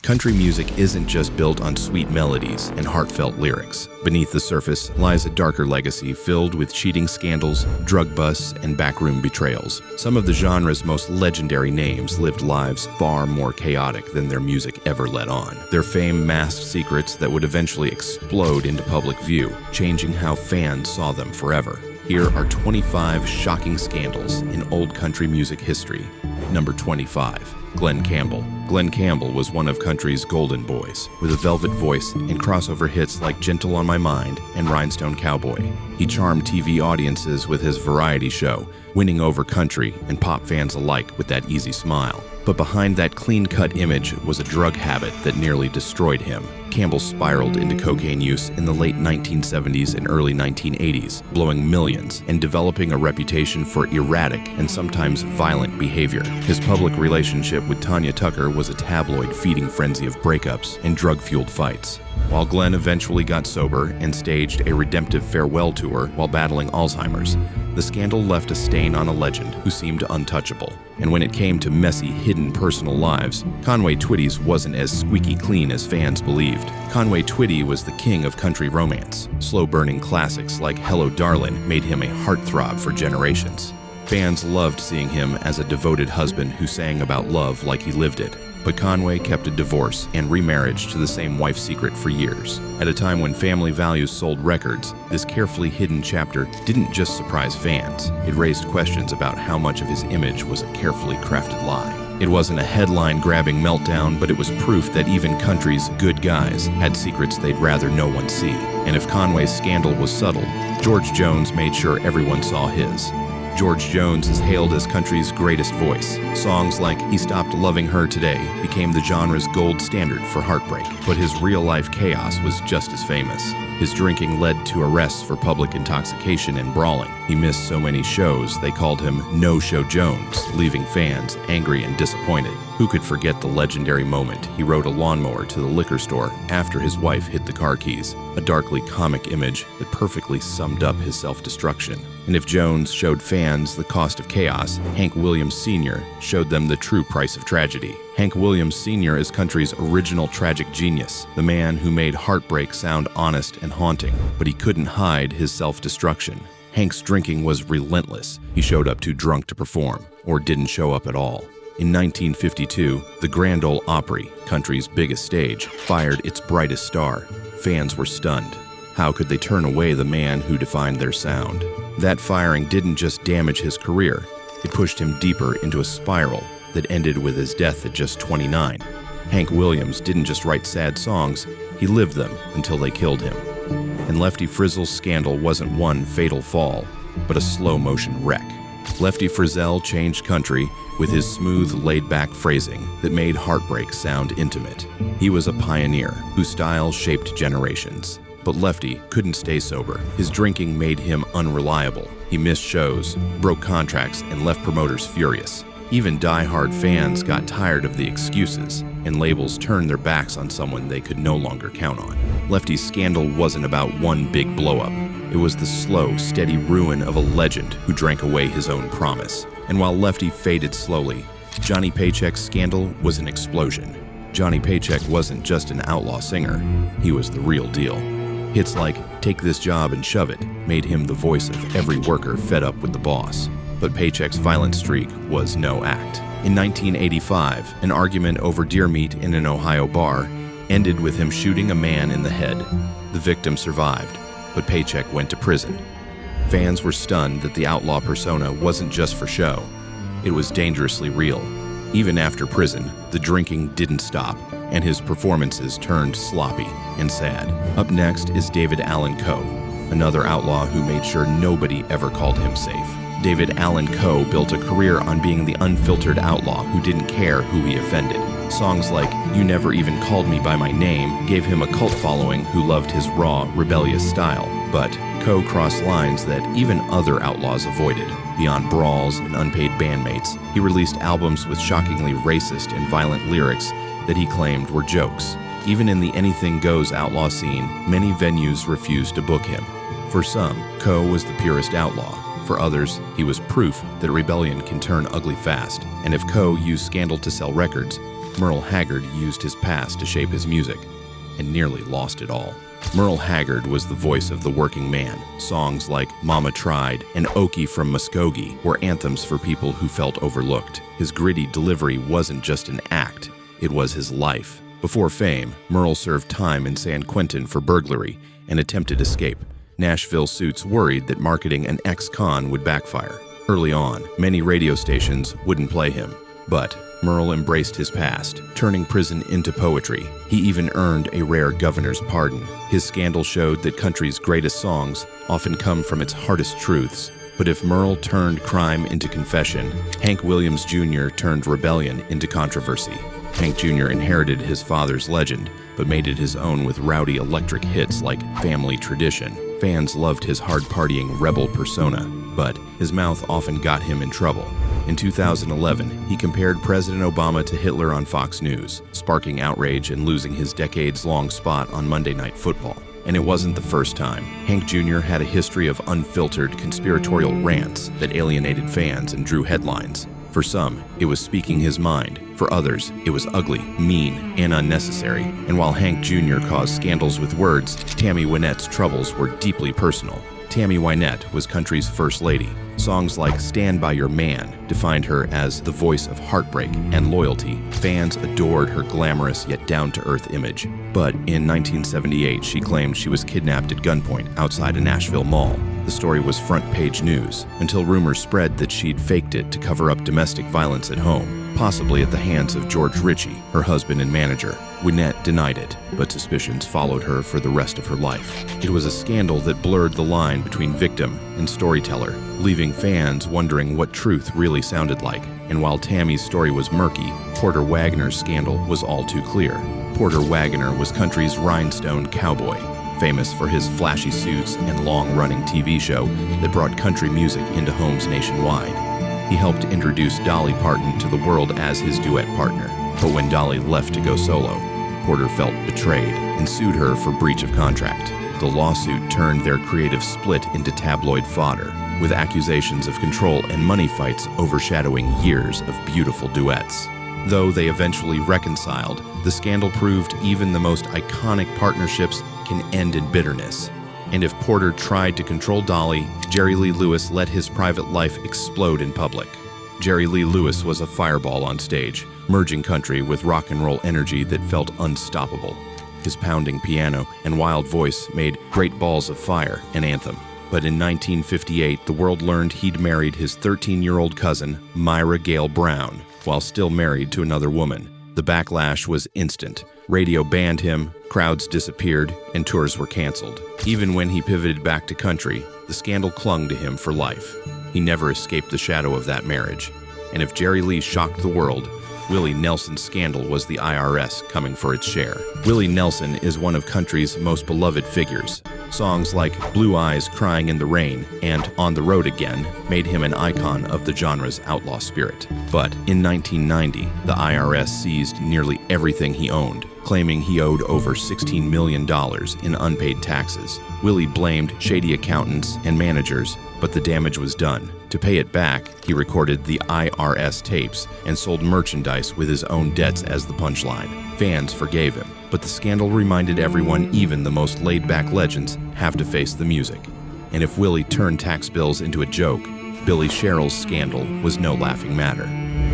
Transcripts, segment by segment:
Country music isn't just built on sweet melodies and heartfelt lyrics. Beneath the surface lies a darker legacy filled with cheating scandals, drug busts, and backroom betrayals. Some of the genre's most legendary names lived lives far more chaotic than their music ever let on. Their fame masked secrets that would eventually explode into public view, changing how fans saw them forever. Here are 25 shocking scandals in old country music history. Number 25. Glen Campbell. Glen Campbell was one of country's golden boys, with a velvet voice and crossover hits like Gentle on My Mind and Rhinestone Cowboy. He charmed TV audiences with his variety show, winning over country and pop fans alike with that easy smile. But behind that clean-cut image was a drug habit that nearly destroyed him. Campbell spiraled into cocaine use in the late 1970s and early 1980s, blowing millions and developing a reputation for erratic and sometimes violent behavior. His public relationship with Tanya Tucker was a tabloid feeding frenzy of breakups and drug-fueled fights. While Glen eventually got sober and staged a redemptive farewell tour while battling Alzheimer's, the scandal left a stain on a legend who seemed untouchable. And when it came to messy, hidden personal lives, Conway Twitty's wasn't as squeaky clean as fans believed. Conway Twitty was the king of country romance. Slow-burning classics like Hello Darlin' made him a heartthrob for generations. Fans loved seeing him as a devoted husband who sang about love like he lived it. But Conway kept a divorce and remarriage to the same wife's secret for years. At a time when family values sold records, this carefully hidden chapter didn't just surprise fans. It raised questions about how much of his image was a carefully crafted lie. It wasn't a headline-grabbing meltdown, but it was proof that even country's good guys had secrets they'd rather no one see. And if Conway's scandal was subtle, George Jones made sure everyone saw his. George Jones is hailed as country's greatest voice. Songs like He Stopped Loving Her Today became the genre's gold standard for heartbreak, but his real-life chaos was just as famous. His drinking led to arrests for public intoxication and brawling. He missed so many shows they called him No-Show Jones, leaving fans angry and disappointed. Who could forget the legendary moment he rode a lawnmower to the liquor store after his wife hid the car keys, a darkly comic image that perfectly summed up his self-destruction. And if Jones showed fans the cost of chaos, Hank Williams Sr. showed them the true price of tragedy. Hank Williams Sr. is country's original tragic genius, the man who made heartbreak sound honest and haunting, but he couldn't hide his self-destruction. Hank's drinking was relentless. He showed up too drunk to perform, or didn't show up at all. In 1952, the Grand Ole Opry, country's biggest stage, fired its brightest star. Fans were stunned. How could they turn away the man who defined their sound? That firing didn't just damage his career, it pushed him deeper into a spiral that ended with his death at just 29. Hank Williams didn't just write sad songs, he lived them until they killed him. And Lefty Frizzell's scandal wasn't one fatal fall, but a slow-motion wreck. Lefty Frizzell changed country with his smooth, laid-back phrasing that made heartbreak sound intimate. He was a pioneer whose style shaped generations. But Lefty couldn't stay sober. His drinking made him unreliable. He missed shows, broke contracts, and left promoters furious. Even die-hard fans got tired of the excuses, and labels turned their backs on someone they could no longer count on. Lefty's scandal wasn't about one big blow-up. It was the slow, steady ruin of a legend who drank away his own promise. And while Lefty faded slowly, Johnny Paycheck's scandal was an explosion. Johnny Paycheck wasn't just an outlaw singer, he was the real deal. Hits like Take This Job and Shove It made him the voice of every worker fed up with the boss. But Paycheck's violent streak was no act. In 1985, an argument over deer meat in an Ohio bar ended with him shooting a man in the head. The victim survived, but Paycheck went to prison. Fans were stunned that the outlaw persona wasn't just for show. It was dangerously real. Even after prison, the drinking didn't stop, and his performances turned sloppy and sad. Up next is David Allen Coe, another outlaw who made sure nobody ever called him safe. David Allen Coe built a career on being the unfiltered outlaw who didn't care who he offended. Songs like You Never Even Called Me By My Name gave him a cult following who loved his raw, rebellious style. But Coe crossed lines that even other outlaws avoided. Beyond brawls and unpaid bandmates, he released albums with shockingly racist and violent lyrics that he claimed were jokes. Even in the anything goes outlaw scene, many venues refused to book him. For some, Coe was the purest outlaw. For others, he was proof that rebellion can turn ugly fast. And if Coe used scandal to sell records, Merle Haggard used his past to shape his music, and nearly lost it all. Merle Haggard was the voice of the working man. Songs like Mama Tried and Okie from Muskogee were anthems for people who felt overlooked. His gritty delivery wasn't just an act, it was his life. Before fame, Merle served time in San Quentin for burglary and attempted escape. Nashville suits worried that marketing an ex-con would backfire. Early on, many radio stations wouldn't play him, but Merle embraced his past, turning prison into poetry. He even earned a rare governor's pardon. His scandal showed that country's greatest songs often come from its hardest truths. But if Merle turned crime into confession, Hank Williams Jr. turned rebellion into controversy. Hank Jr. inherited his father's legend, but made it his own with rowdy electric hits like Family Tradition. Fans loved his hard-partying rebel persona, but his mouth often got him in trouble. In 2011, he compared President Obama to Hitler on Fox News, sparking outrage and losing his decades-long spot on Monday Night Football. And it wasn't the first time. Hank Jr. had a history of unfiltered conspiratorial rants that alienated fans and drew headlines. For some, it was speaking his mind. For others, it was ugly, mean, and unnecessary. And while Hank Jr. caused scandals with words, Tammy Wynette's troubles were deeply personal. Tammy Wynette was country's first lady. Songs like Stand By Your Man defined her as the voice of heartbreak and loyalty. Fans adored her glamorous yet down-to-earth image. But in 1978, she claimed she was kidnapped at gunpoint outside a Nashville mall. The story was front-page news until rumors spread that she'd faked it to cover up domestic violence at home, possibly at the hands of George Ritchie, her husband and manager. Wynette denied it, but suspicions followed her for the rest of her life. It was a scandal that blurred the line between victim and storyteller, leaving fans wondering what truth really sounded like. And while Tammy's story was murky, Porter Wagoner's scandal was all too clear. Porter Wagoner was country's rhinestone cowboy, famous for his flashy suits and long-running TV show that brought country music into homes nationwide. He helped introduce Dolly Parton to the world as his duet partner. But when Dolly left to go solo, Porter felt betrayed and sued her for breach of contract. The lawsuit turned their creative split into tabloid fodder, with accusations of control and money fights overshadowing years of beautiful duets. Though they eventually reconciled, the scandal proved even the most iconic partnerships can end in bitterness. And if Porter tried to control Dolly, Jerry Lee Lewis let his private life explode in public. Jerry Lee Lewis was a fireball on stage, merging country with rock and roll energy that felt unstoppable. His pounding piano and wild voice made Great Balls of Fire an anthem. But in 1958, the world learned he'd married his 13-year-old cousin, Myra Gale Brown, while still married to another woman. The backlash was instant. Radio banned him, crowds disappeared, and tours were canceled. Even when he pivoted back to country, the scandal clung to him for life. He never escaped the shadow of that marriage. And if Jerry Lee shocked the world, Willie Nelson's scandal was the IRS coming for its share. Willie Nelson is one of country's most beloved figures. Songs like Blue Eyes Crying in the Rain and On the Road Again made him an icon of the genre's outlaw spirit. But in 1990, the IRS seized nearly everything he owned, claiming he owed over $16 million in unpaid taxes. Willie blamed shady accountants and managers, but the damage was done. To pay it back, he recorded the IRS tapes and sold merchandise with his own debts as the punchline. Fans forgave him, but the scandal reminded everyone even the most laid-back legends have to face the music. And if Willie turned tax bills into a joke, Billy Sherrill's scandal was no laughing matter.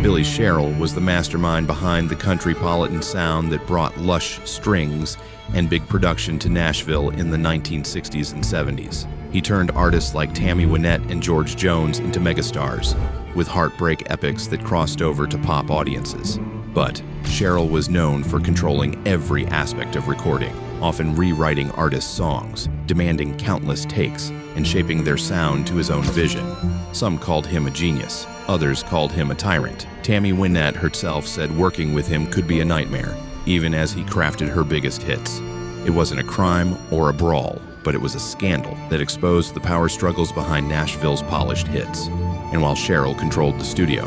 Billy Sherrill was the mastermind behind the countrypolitan sound that brought lush strings and big production to Nashville in the 1960s and 70s. He turned artists like Tammy Wynette and George Jones into megastars, with heartbreak epics that crossed over to pop audiences. But Sherrill was known for controlling every aspect of recording, often rewriting artists' songs, demanding countless takes, and shaping their sound to his own vision. Some called him a genius, others called him a tyrant. Tammy Wynette herself said working with him could be a nightmare, even as he crafted her biggest hits. It wasn't a crime or a brawl, but it was a scandal that exposed the power struggles behind Nashville's polished hits. And while Sherrill controlled the studio,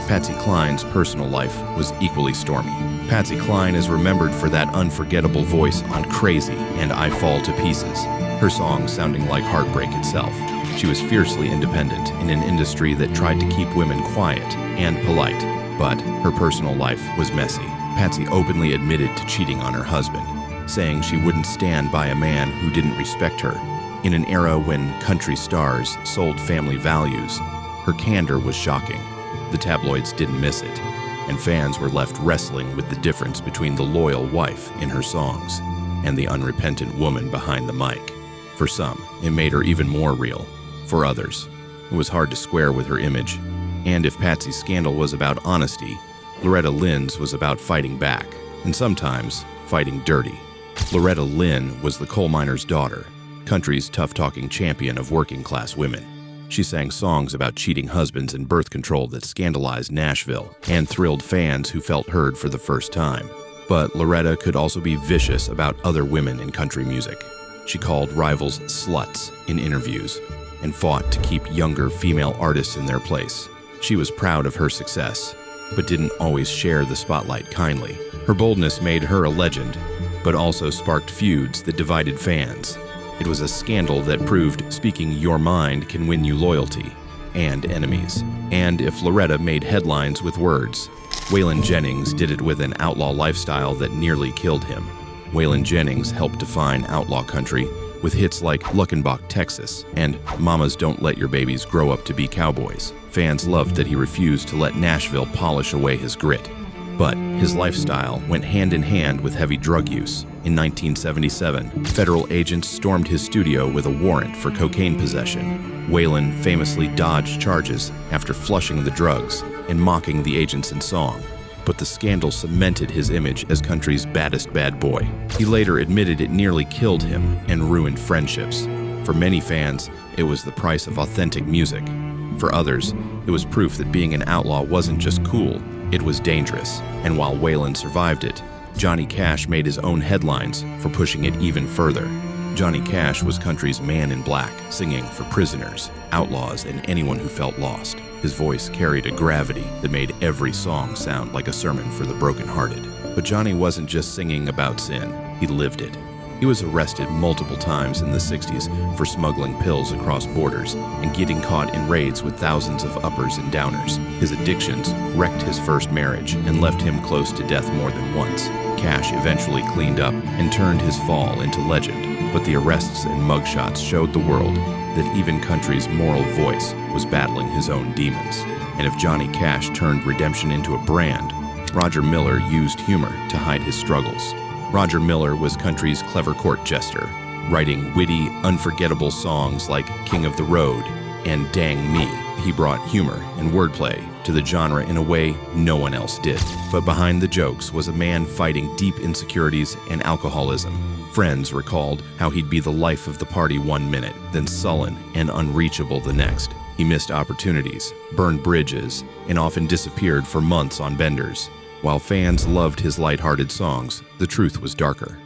Patsy Cline's personal life was equally stormy. Patsy Cline is remembered for that unforgettable voice on Crazy and I Fall to Pieces, her songs sounding like heartbreak itself. She was fiercely independent in an industry that tried to keep women quiet and polite, but her personal life was messy. Patsy openly admitted to cheating on her husband, saying she wouldn't stand by a man who didn't respect her. In an era when country stars sold family values, her candor was shocking. The tabloids didn't miss it, and fans were left wrestling with the difference between the loyal wife in her songs and the unrepentant woman behind the mic. For some, it made her even more real. For others, it was hard to square with her image. And if Patsy's scandal was about honesty, Loretta Lynn's was about fighting back, and sometimes fighting dirty. Loretta Lynn was the coal miner's daughter, country's tough-talking champion of working-class women. She sang songs about cheating husbands and birth control that scandalized Nashville and thrilled fans who felt heard for the first time. But Loretta could also be vicious about other women in country music. She called rivals sluts in interviews and fought to keep younger female artists in their place. She was proud of her success, but didn't always share the spotlight kindly. Her boldness made her a legend, but also sparked feuds that divided fans. It was a scandal that proved speaking your mind can win you loyalty and enemies. And if Loretta made headlines with words, Waylon Jennings did it with an outlaw lifestyle that nearly killed him. Waylon Jennings helped define outlaw country with hits like Luckenbach, Texas, and Mamas Don't Let Your Babies Grow Up to Be Cowboys. Fans loved that he refused to let Nashville polish away his grit. But his lifestyle went hand in hand with heavy drug use. In 1977, federal agents stormed his studio with a warrant for cocaine possession. Waylon famously dodged charges after flushing the drugs and mocking the agents in song. But the scandal cemented his image as country's baddest bad boy. He later admitted it nearly killed him and ruined friendships. For many fans, it was the price of authentic music. For others, it was proof that being an outlaw wasn't just cool, it was dangerous. And while Waylon survived it, Johnny Cash made his own headlines for pushing it even further. Johnny Cash was country's man in black, singing for prisoners, outlaws, and anyone who felt lost. His voice carried a gravity that made every song sound like a sermon for the brokenhearted. But Johnny wasn't just singing about sin, he lived it. He was arrested multiple times in the 60s for smuggling pills across borders and getting caught in raids with thousands of uppers and downers. His addictions wrecked his first marriage and left him close to death more than once. Cash eventually cleaned up and turned his fall into legend, but the arrests and mugshots showed the world that even country's moral voice was battling his own demons. And if Johnny Cash turned redemption into a brand, Roger Miller used humor to hide his struggles. Roger Miller was country's clever court jester, writing witty, unforgettable songs like King of the Road and Dang Me. He brought humor and wordplay to the genre in a way no one else did. But behind the jokes was a man fighting deep insecurities and alcoholism. Friends recalled how he'd be the life of the party one minute, then sullen and unreachable the next. He missed opportunities, burned bridges, and often disappeared for months on benders. While fans loved his lighthearted songs, the truth was darker.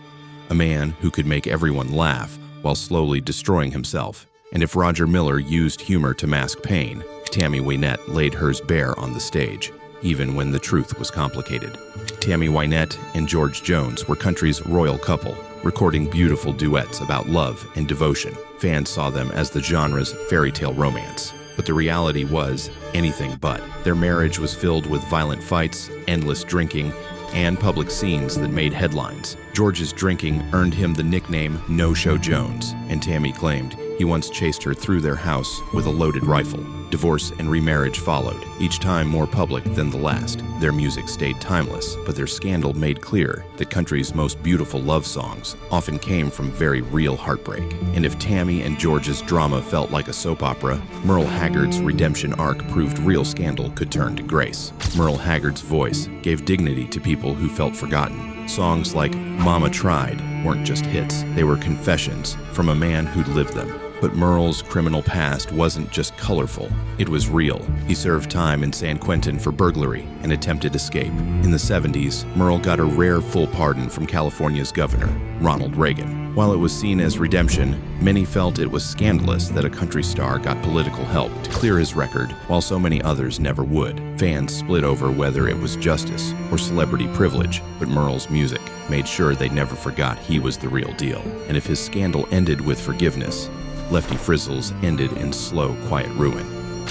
A man who could make everyone laugh while slowly destroying himself. And if Roger Miller used humor to mask pain, Tammy Wynette laid hers bare on the stage, even when the truth was complicated. Tammy Wynette and George Jones were country's royal couple, recording beautiful duets about love and devotion. Fans saw them as the genre's fairy tale romance. But the reality was anything but. Their marriage was filled with violent fights, endless drinking, and public scenes that made headlines. George's drinking earned him the nickname No-Show Jones, and Tammy claimed he once chased her through their house with a loaded rifle. Divorce and remarriage followed, each time more public than the last. Their music stayed timeless, but their scandal made clear that country's most beautiful love songs often came from very real heartbreak. And if Tammy and George's drama felt like a soap opera, Merle Haggard's redemption arc proved real scandal could turn to grace. Merle Haggard's voice gave dignity to people who felt forgotten. Songs like Mama Tried weren't just hits, they were confessions from a man who'd lived them. But Merle's criminal past wasn't just colorful, it was real. He served time in San Quentin for burglary and attempted escape. In the 70s, Merle got a rare full pardon from California's governor, Ronald Reagan. While it was seen as redemption, many felt it was scandalous that a country star got political help to clear his record while so many others never would. Fans split over whether it was justice or celebrity privilege, but Merle's music made sure they never forgot he was the real deal. And if his scandal ended with forgiveness, Lefty Frizzell's ended in slow, quiet ruin.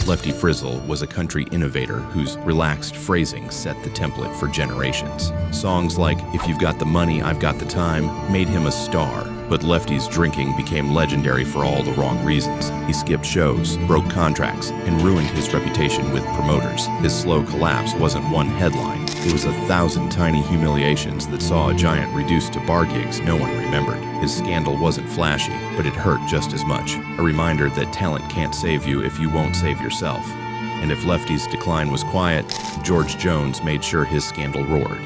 Lefty Frizzell was a country innovator whose relaxed phrasing set the template for generations. Songs like "If You've Got the Money, I've Got the Time" made him a star, but Lefty's drinking became legendary for all the wrong reasons. He skipped shows, broke contracts, and ruined his reputation with promoters. His slow collapse wasn't one headline. It was 1,000 tiny humiliations that saw a giant reduced to bar gigs no one remembered. His scandal wasn't flashy, but it hurt just as much. A reminder that talent can't save you if you won't save yourself. And if Lefty's decline was quiet, George Jones made sure his scandal roared.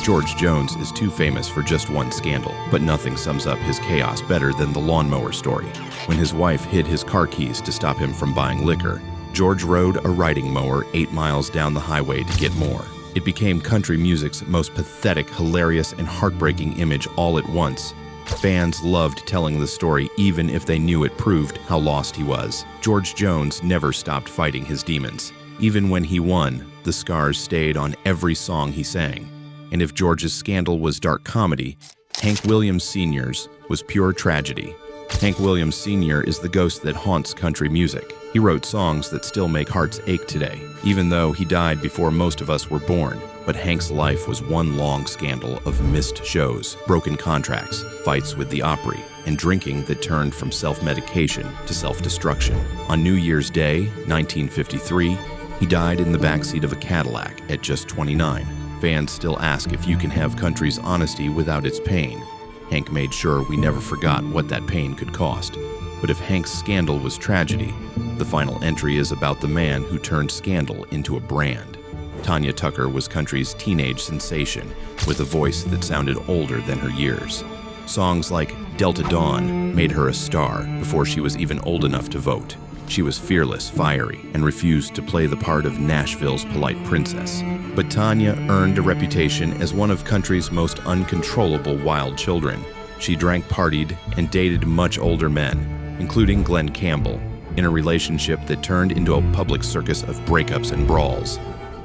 George Jones is too famous for just one scandal, but nothing sums up his chaos better than the lawnmower story. When his wife hid his car keys to stop him from buying liquor, George rode a riding mower 8 miles down the highway to get more. It became country music's most pathetic, hilarious, and heartbreaking image all at once. Fans loved telling the story even if they knew it proved how lost he was. George Jones never stopped fighting his demons. Even when he won, the scars stayed on every song he sang. And if George's scandal was dark comedy, Hank Williams Sr.'s was pure tragedy. Hank Williams Sr. is the ghost that haunts country music. He wrote songs that still make hearts ache today, even though he died before most of us were born. But Hank's life was one long scandal of missed shows, broken contracts, fights with the Opry, and drinking that turned from self-medication to self-destruction. On New Year's Day, 1953, he died in the backseat of a Cadillac at just 29. Fans still ask if you can have country's honesty without its pain. Hank made sure we never forgot what that pain could cost. But if Hank's scandal was tragedy, the final entry is about the man who turned scandal into a brand. Tanya Tucker was country's teenage sensation, with a voice that sounded older than her years. Songs like Delta Dawn made her a star before she was even old enough to vote. She was fearless, fiery, and refused to play the part of Nashville's polite princess. But Tanya earned a reputation as one of country's most uncontrollable wild children. She drank, partied, and dated much older men, including Glenn Campbell, in a relationship that turned into a public circus of breakups and brawls.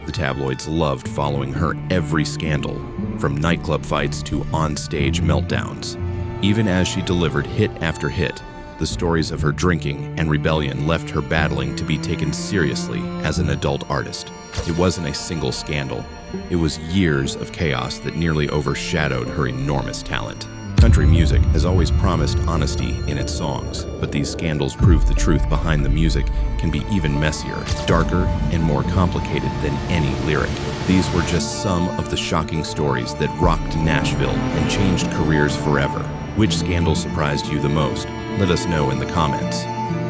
The tabloids loved following her every scandal, from nightclub fights to on-stage meltdowns. Even as she delivered hit after hit, the stories of her drinking and rebellion left her battling to be taken seriously as an adult artist. It wasn't a single scandal. It was years of chaos that nearly overshadowed her enormous talent. Country music has always promised honesty in its songs, but these scandals prove the truth behind the music can be even messier, darker, and more complicated than any lyric. These were just some of the shocking stories that rocked Nashville and changed careers forever. Which scandal surprised you the most? Let us know in the comments.